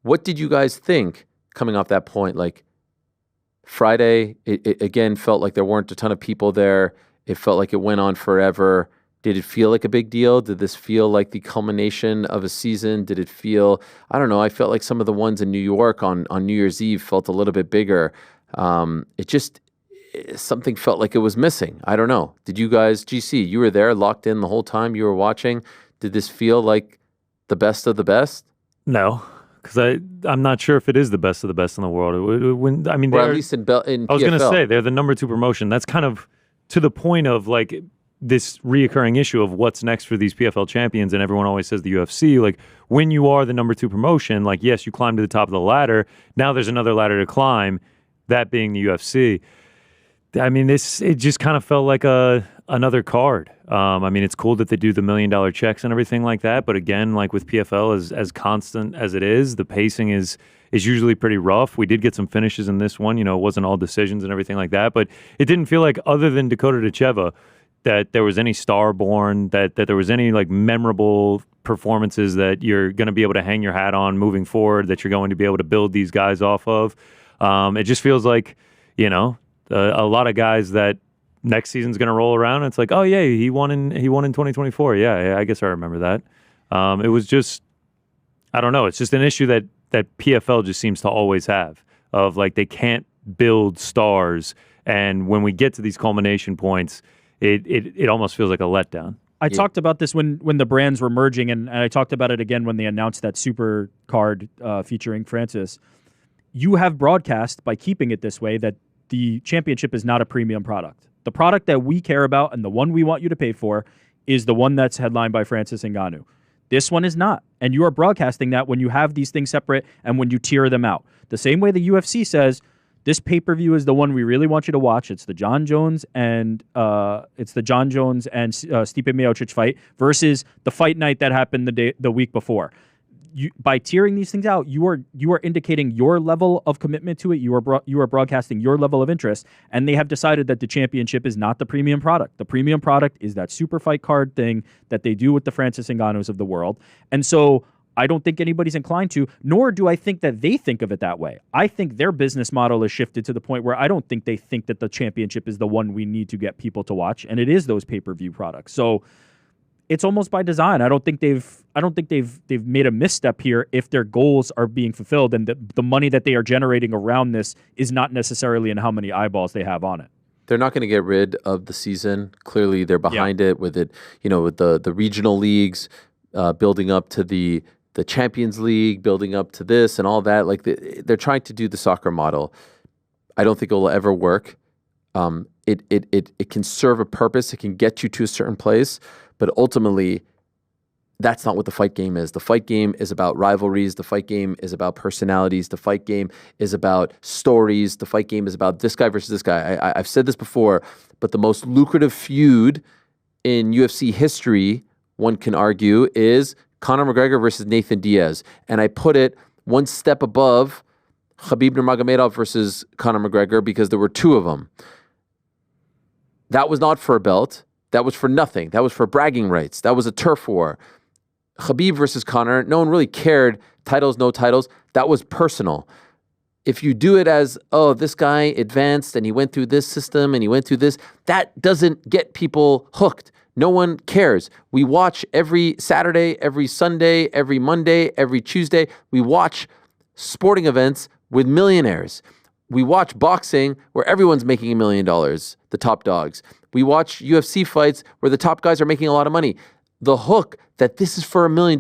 What did you guys think coming off that point? Like Friday, it again felt like there weren't a ton of people there. It felt like it went on forever. Did it feel like a big deal? Did this feel like the culmination of a season? Did it feel, I don't know, I felt like some of the ones in New York on New Year's Eve felt a little bit bigger. Something felt like it was missing. I don't know. Did you guys, GC, you were there locked in the whole time you were watching. Did this feel like the best of the best? No, because I'm not sure if it is the best of the best in the world. When, I mean, or at least in PFL. I was going to say they're the number 2 promotion. That's kind of to the point of like this reoccurring issue of what's next for these PFL champions, and everyone always says the UFC. Like when you are the number 2 promotion, like yes, you climb to the top of the ladder. Now there's another ladder to climb, that being the UFC. I mean, it just kind of felt like another card. I mean, it's cool that they do the $1 million checks and everything like that. But again, like with PFL, as constant as it is, the pacing is usually pretty rough. We did get some finishes in this one. You know, it wasn't all decisions and everything like that. But it didn't feel like, other than Dakota Ditcheva, that there was any star born, that there was any like memorable performances that you're going to be able to hang your hat on moving forward, that you're going to be able to build these guys off of. It just feels like, you know, a lot of guys that next season's going to roll around. And it's like, oh yeah, he won in 2024. Yeah, I guess I remember that. It was just, I don't know. It's just an issue that PFL just seems to always have, of like they can't build stars, and when we get to these culmination points, it almost feels like a letdown. I talked about this when the brands were merging, and I talked about it again when they announced that super card featuring Francis. You have broadcast, by keeping it this way, that the championship is not a premium product. The product that we care about and the one we want you to pay for is the one that's headlined by Francis Ngannou. This one is not. And you are broadcasting that when you have these things separate and when you tier them out. The same way the UFC says, this pay-per-view is the one we really want you to watch. It's the John Jones and Stipe Miocic fight versus the fight night that happened the week before. By tiering these things out, you are indicating your level of commitment to it. You are broadcasting your level of interest, and they have decided that the championship is not the premium product. The premium product is that super fight card thing that they do with the Francis Ngannous of the world. And so I don't think anybody's inclined to, nor do I think that they think of it that way. I think their business model is shifted to the point where I don't think they think that the championship is the one we need to get people to watch, and it is those pay-per-view products. So it's almost by design. I don't think they've made a misstep here if their goals are being fulfilled, and the money that they are generating around this is not necessarily in how many eyeballs they have on it. They're not going to get rid of the season. Clearly, they're behind it with it. You know, with the regional leagues building up to the Champions League, building up to this and all that. Like they're trying to do the soccer model. I don't think it will ever work. It can serve a purpose. It can get you to a certain place. But ultimately, that's not what the fight game is. The fight game is about rivalries. The fight game is about personalities. The fight game is about stories. The fight game is about this guy versus this guy. I've said this before, but the most lucrative feud in UFC history, one can argue, is Conor McGregor versus Nathan Diaz. And I put it one step above Khabib Nurmagomedov versus Conor McGregor because there were 2 of them. That was not for a belt. That was for nothing. That was for bragging rights. That was a turf war. Khabib versus Conor, no one really cared. Titles, no titles. That was personal. If you do it as, oh, this guy advanced and he went through this system and he went through this, that doesn't get people hooked. No one cares. We watch every Saturday, every Sunday, every Monday, every Tuesday. We watch sporting events with millionaires. We watch boxing where everyone's making $1 million, the top dogs. We watch UFC fights where the top guys are making a lot of money. The hook that this is for $1 million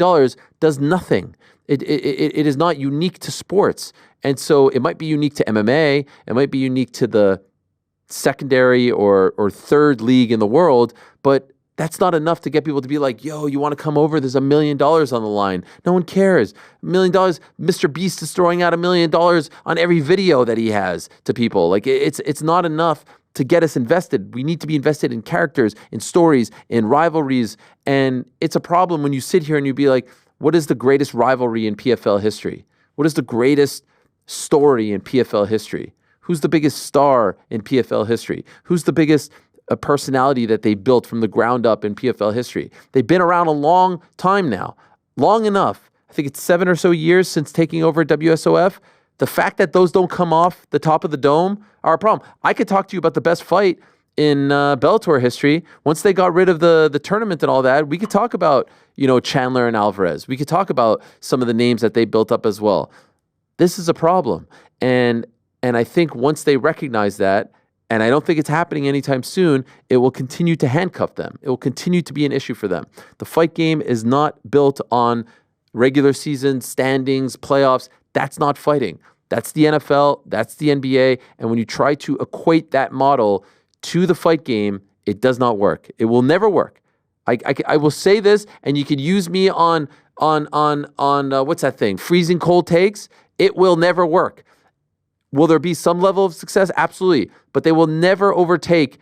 does nothing. It is not unique to sports. And so it might be unique to MMA. It might be unique to the secondary or third league in the world, but that's not enough to get people to be like, yo, you want to come over? There's $1 million on the line. No one cares. $1 million. Mr. Beast is throwing out $1 million on every video that he has to people. Like it's not enough to get us invested. We need to be invested in characters, in stories, in rivalries. And it's a problem when you sit here and you be like, what is the greatest rivalry in PFL history? What is the greatest story in PFL history? Who's the biggest star in PFL history? Who's the biggest personality that they built from the ground up in PFL history? They've been around a long time now, long enough. I think it's 7 or so years since taking over WSOF. The fact that those don't come off the top of the dome are a problem. I could talk to you about the best fight in Bellator history. Once they got rid of the tournament and all that, we could talk about, Chandler and Alvarez. We could talk about some of the names that they built up as well. This is a problem. And I think once they recognize that, and I don't think it's happening anytime soon, it will continue to handcuff them. It will continue to be an issue for them. The fight game is not built on regular season, standings, playoffs. That's not fighting. That's the NFL. That's the NBA. And when you try to equate that model to the fight game, it does not work. It will never work. I will say this, and you could use me on what's that thing? Freezing cold takes. It will never work. Will there be some level of success? Absolutely. But they will never overtake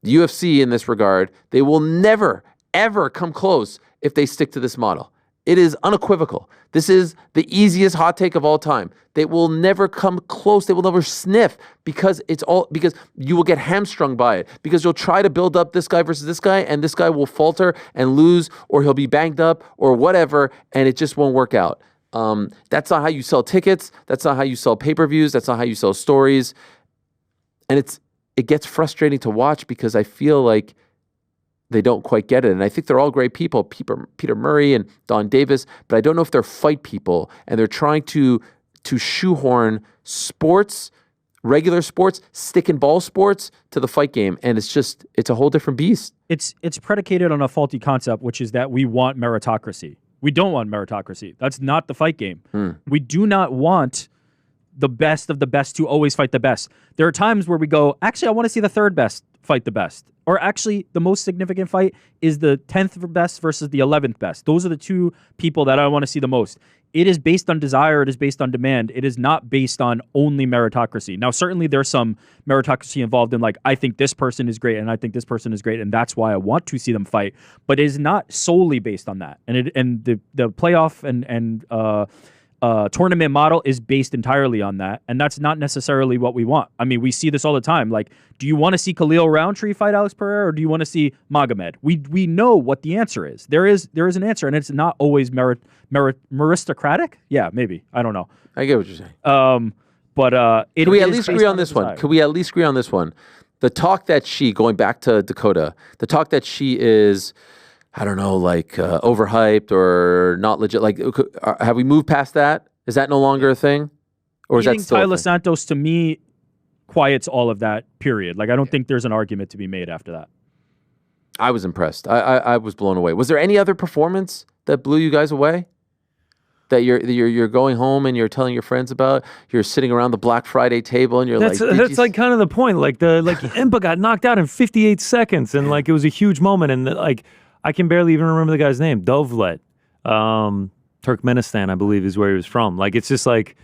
the UFC in this regard. They will never, ever come close if they stick to this model. It is unequivocal. This is the easiest hot take of all time. They will never come close. They will never sniff because you will get hamstrung by it, because you'll try to build up this guy versus this guy, and this guy will falter and lose, or he'll be banged up or whatever, and it just won't work out. That's not how you sell tickets. That's not how you sell pay-per-views. That's not how you sell stories. And it gets frustrating to watch because I feel like they don't quite get it. And I think they're all great people, Peter Murray and Don Davis, but I don't know if they're fight people, and they're trying to shoehorn sports, regular sports, stick and ball sports to the fight game. And it's a whole different beast. It's predicated on a faulty concept, which is that we want meritocracy. We don't want meritocracy. That's not the fight game. We do not want the best of the best to always fight the best. There are times where we go, actually, I want to see the third best fight the best. Or actually, the most significant fight is the 10th best versus the 11th best. Those are the two people that I want to see the most. It is based on desire. It is based on demand. It is not based on only meritocracy. Now, certainly there's some meritocracy involved in, like, I think this person is great and I think this person is great, and that's why I want to see them fight. But it is not solely based on that. And the playoff and tournament model is based entirely on that, and that's not necessarily what we want. I mean, we see this all the time. Like, do you want to see Khalil Roundtree fight Alex Pereira, or do you want to see Magomed? We know what the answer is. There is an answer, and it's not always meritocratic. Yeah, maybe, I don't know. I get what you're saying. Can we at least agree on this one? Can we at least agree on this one? The talk that going back to Dakota, the talk that she is, I don't know, like overhyped or not legit. Like, have we moved past that? Is that no longer a thing, or is that still Taila Santos, to me, quiets all of that. Period. Like, I don't think there's an argument to be made after that. I was impressed. I was blown away. Was there any other performance that blew you guys away? That you're going home and you're telling your friends about? You're sitting around the Black Friday table and that's like kind of the point. Like Impa got knocked out in 58 seconds, and like it was a huge moment, and like I can barely even remember the guy's name. Dovlet, Turkmenistan, I believe, is where he was from. Like, it's just like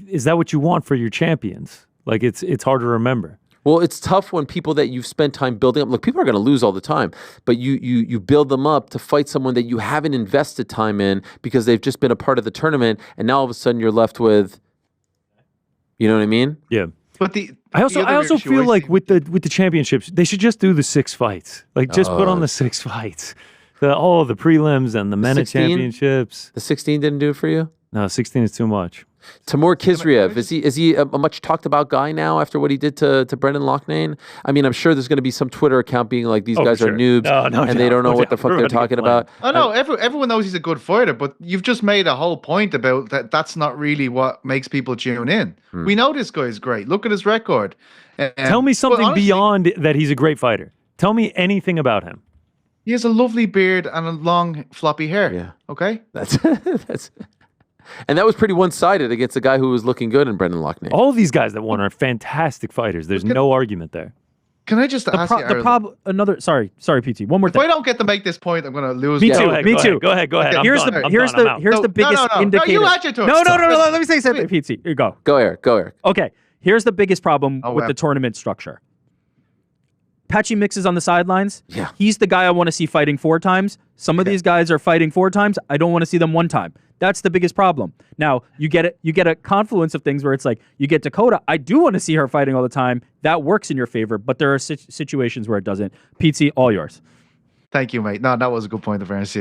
is that what you want for your champions? Like, it's hard to remember. Well, it's tough when people that you've spent time building up. Look, people are going to lose all the time, but you build them up to fight someone that you haven't invested time in because they've just been a part of the tournament, and now all of a sudden you're left with, you know what I mean? Yeah. But I also feel like with the championships, they should just do the 6 fights. Like, just put on the 6 fights. The prelims and the MENA championships. The 16 didn't do it for you? No, 16 is too much. Timur Kizriev, is he a much talked about guy now after what he did to Brendan Loughnane? I mean, I'm sure there's going to be some Twitter account being like, these guys are noobs and they don't know what the fuck they're talking about. Oh no, everyone knows he's a good fighter, but you've just made a whole point about that. That's not really what makes people tune in. We know this guy is great. Look at his record. Tell me something honestly, beyond that he's a great fighter. Tell me anything about him. He has a lovely beard and a long floppy hair. Yeah. Okay. That's. And that was pretty one-sided against a guy who was looking good in Brendan Loughnane. All of these guys that won are fantastic fighters. There's no argument there. Can I just ask you, sorry, PT. One more thing. If I don't get to make this point, I'm going to lose. Me too. Go ahead. Okay. Here's the biggest indicator. No, you had your turn. No. Let me say something, PT. Here, go. Go, Eric. Okay. Here's the biggest problem with the tournament structure. Patchy Mix is on the sidelines. Yeah. He's the guy I want to see fighting 4 times. Some of these guys are fighting 4 times. I don't want to see them 1 time. That's the biggest problem. Now, you get a confluence of things where it's like, you get Dakota. I do want to see her fighting all the time. That works in your favor, but there are situations where it doesn't. PT, all yours. Thank you, mate. No, that was a good point of fairness.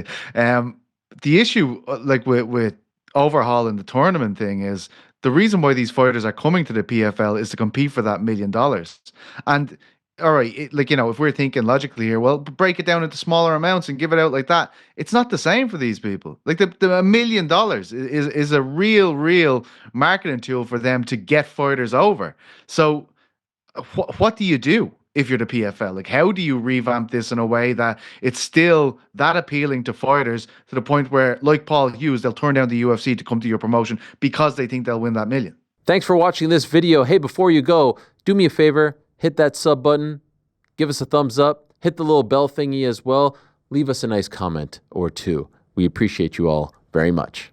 The issue, like with overhauling the tournament thing, is the reason why these fighters are coming to the PFL is to compete for that $1 million. And all right, like if we're thinking logically here, well, break it down into smaller amounts and give it out like that. It's not the same for these people. Like the $1 million is a real marketing tool for them to get fighters over. So what do you do if you're the PFL? Like, how do you revamp this in a way that it's still that appealing to fighters to the point where, like Paul Hughes, they'll turn down the UFC to come to your promotion because they think they'll win that million? Thanks for watching this video. Hey, before you go, do me a favor, hit that sub button, give us a thumbs up, hit the little bell thingy as well. Leave us a nice comment or two. We appreciate you all very much.